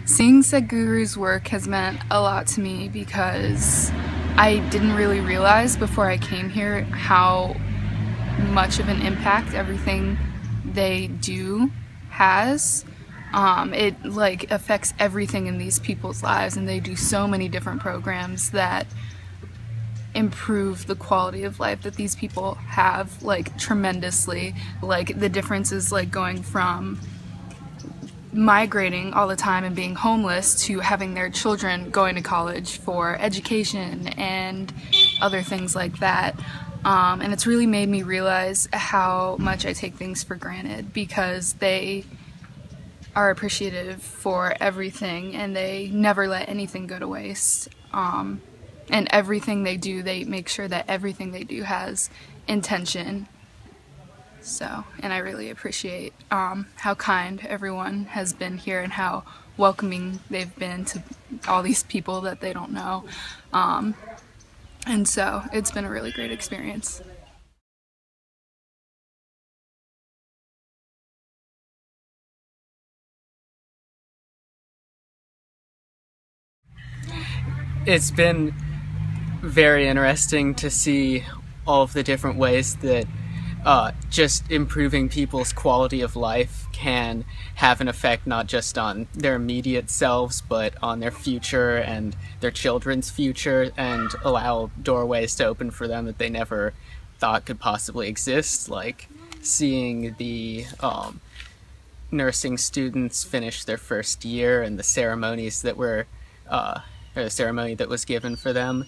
Seeing Sadhguru's work has meant a lot to me because I didn't really realize before I came here how much of an impact everything they do has. It like affects everything in these people's lives, and they do so many different programs that improve the quality of life that these people have, like, tremendously. Like, the difference is like going from migrating all the time and being homeless to having their children going to college for education and other things like that. And it's really made me realize how much I take things for granted, because they are appreciative for everything and they never let anything go to waste. And everything they do, they make sure that everything they do has intention. So, and I really appreciate how kind everyone has been here and how welcoming they've been to all these people that they don't know. And so it's been a really great experience. It's been very interesting to see all of the different ways that just improving people's quality of life can have an effect not just on their immediate selves, but on their future and their children's future, and allow doorways to open for them that they never thought could possibly exist. Like seeing the nursing students finish their first year and the ceremonies that were or the ceremony that was given for them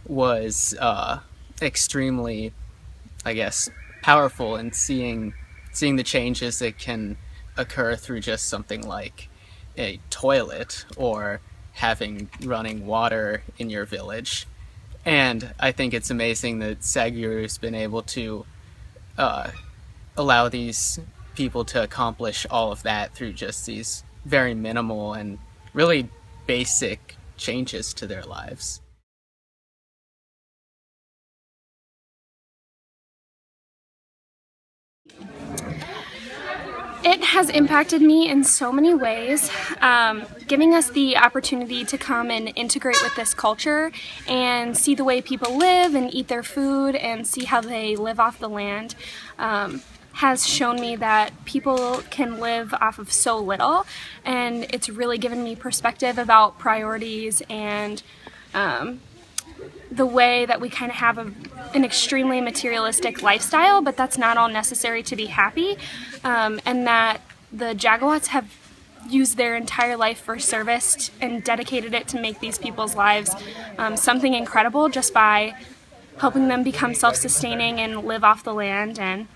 was extremely, I guess, powerful, in seeing the changes that can occur through just something like a toilet or having running water in your village. And I think it's amazing that Sadhguru's been able to allow these people to accomplish all of that through just these very minimal and really basic changes to their lives. It has impacted me in so many ways, giving us the opportunity to come and integrate with this culture and see the way people live and eat their food and see how they live off the land. Has shown me that people can live off of so little, and it's really given me perspective about priorities and the way that we kind of have an extremely materialistic lifestyle, but that's not all necessary to be happy, and that the Jagawats have used their entire life for service and dedicated it to make these people's lives something incredible just by helping them become self-sustaining and live off the land. And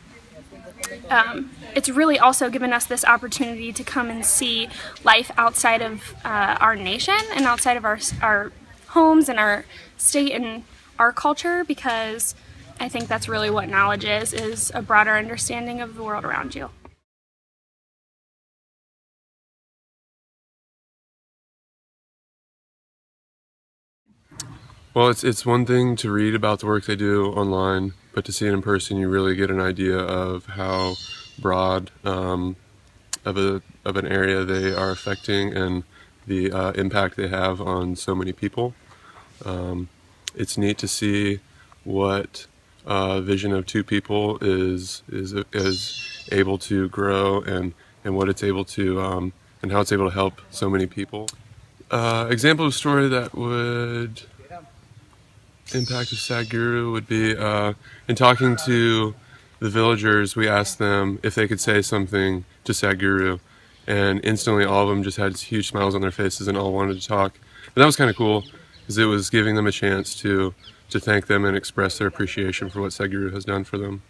it's really also given us this opportunity to come and see life outside of our nation and outside of our homes and our state and our culture, because I think that's really what knowledge is a broader understanding of the world around you. Well, it's one thing to read about the work they do online, but to see it in person, you really get an idea of how broad of an area they are affecting and the impact they have on so many people. It's neat to see what vision of two people is able to grow, and what it's able to and how it's able to help so many people. Example of a story that would impact of Sadhguru would be in talking to the villagers, we asked them if they could say something to Sadhguru, and instantly all of them just had huge smiles on their faces and all wanted to talk. And that was kind of cool, because it was giving them a chance to thank them and express their appreciation for what Sadhguru has done for them.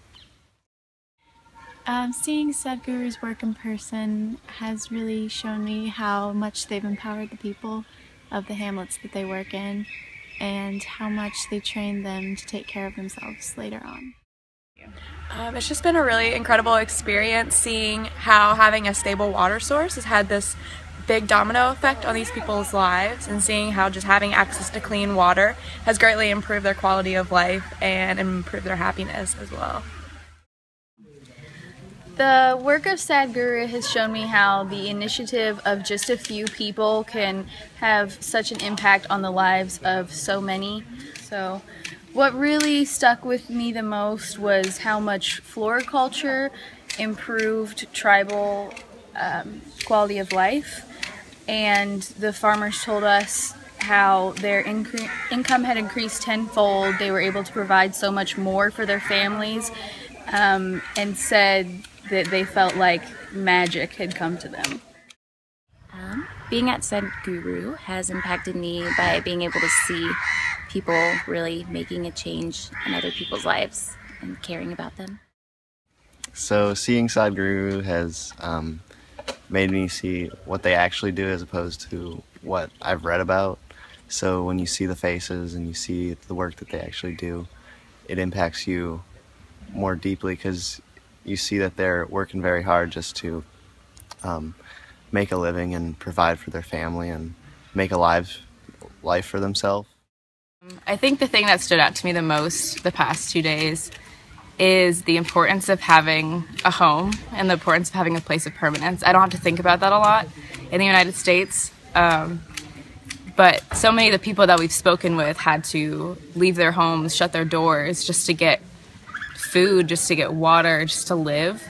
Seeing Sadhguru's work in person has really shown me how much they've empowered the people of the hamlets that they work in, and how much they train them to take care of themselves later on. It's just been a really incredible experience seeing how having a stable water source has had this big domino effect on these people's lives, and seeing how just having access to clean water has greatly improved their quality of life and improved their happiness as well. The work of Sadhguru has shown me how the initiative of just a few people can have such an impact on the lives of so many. So what really stuck with me the most was how much floriculture improved tribal quality of life, and the farmers told us how their income had increased tenfold. They were able to provide so much more for their families, and said that they felt like magic had come to them. Being at Sadhguru has impacted me by being able to see people really making a change in other people's lives and caring about them. So seeing Sadhguru has made me see what they actually do as opposed to what I've read about. So when you see the faces and you see the work that they actually do, it impacts you more deeply because you see that they're working very hard just to make a living and provide for their family and make a life for themselves. I think the thing that stood out to me the most the past 2 days is the importance of having a home and the importance of having a place of permanence. I don't have to think about that a lot in the United States, but so many of the people that we've spoken with had to leave their homes, shut their doors just to get food, just to get water, just to live.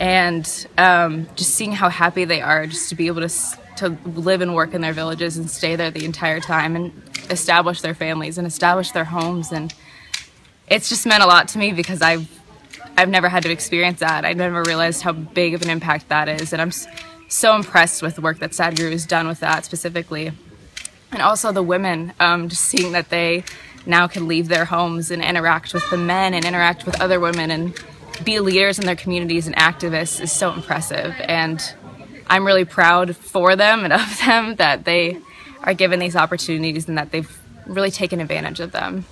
And just seeing how happy they are just to be able to live and work in their villages and stay there the entire time and establish their families and establish their homes. And it's just meant a lot to me because I've never had to experience that. I never realized how big of an impact that is. And I'm so impressed with the work that Sadhguru has done with that specifically. And also the women, just seeing that they now can leave their homes and interact with the men and interact with other women and be leaders in their communities and activists is so impressive. And I'm really proud for them and of them that they are given these opportunities and that they've really taken advantage of them.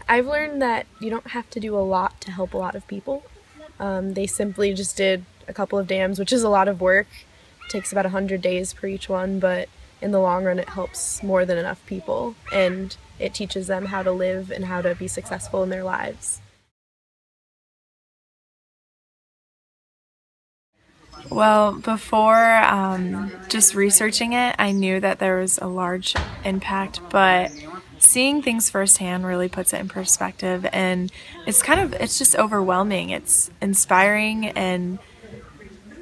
I've learned that you don't have to do a lot to help a lot of people. They simply just did a couple of dams, which is a lot of work. It takes about 100 days per each one, but in the long run it helps more than enough people, and it teaches them how to live and how to be successful in their lives. Well, before just researching it, I knew that there was a large impact, but seeing things firsthand really puts it in perspective, and it's just overwhelming. It's inspiring and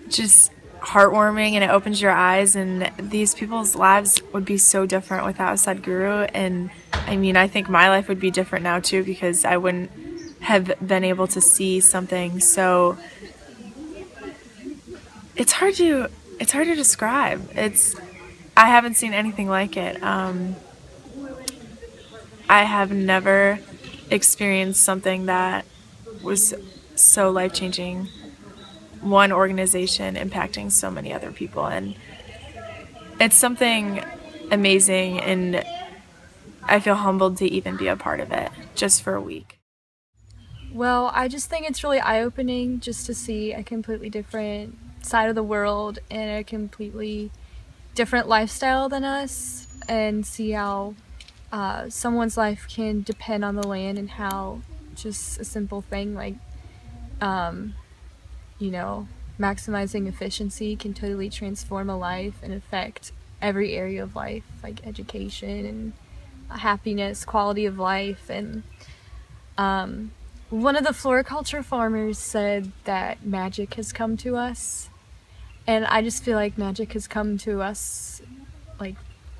just heartwarming, and it opens your eyes, and these people's lives would be so different without Sadhguru. And I mean, I think my life would be different now too, because I wouldn't have been able to see something so it's hard to describe. I haven't seen anything like it. I have never experienced something that was so life-changing. One organization impacting so many other people, and it's something amazing, and I feel humbled to even be a part of it just for a week. Well, I just think it's really eye-opening just to see a completely different side of the world and a completely different lifestyle than us, and see how someone's life can depend on the land, and how just a simple thing like you know, maximizing efficiency can totally transform a life and affect every area of life, like education and happiness, quality of life. And one of the floriculture farmers said that magic has come to us, and I just feel like magic has come to us, like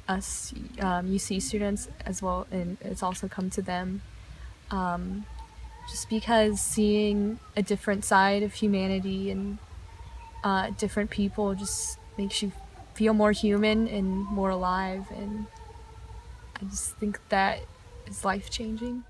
us UC students as well, and it's also come to them. Just because seeing a different side of humanity and different people just makes you feel more human and more alive, and I just think that is life-changing.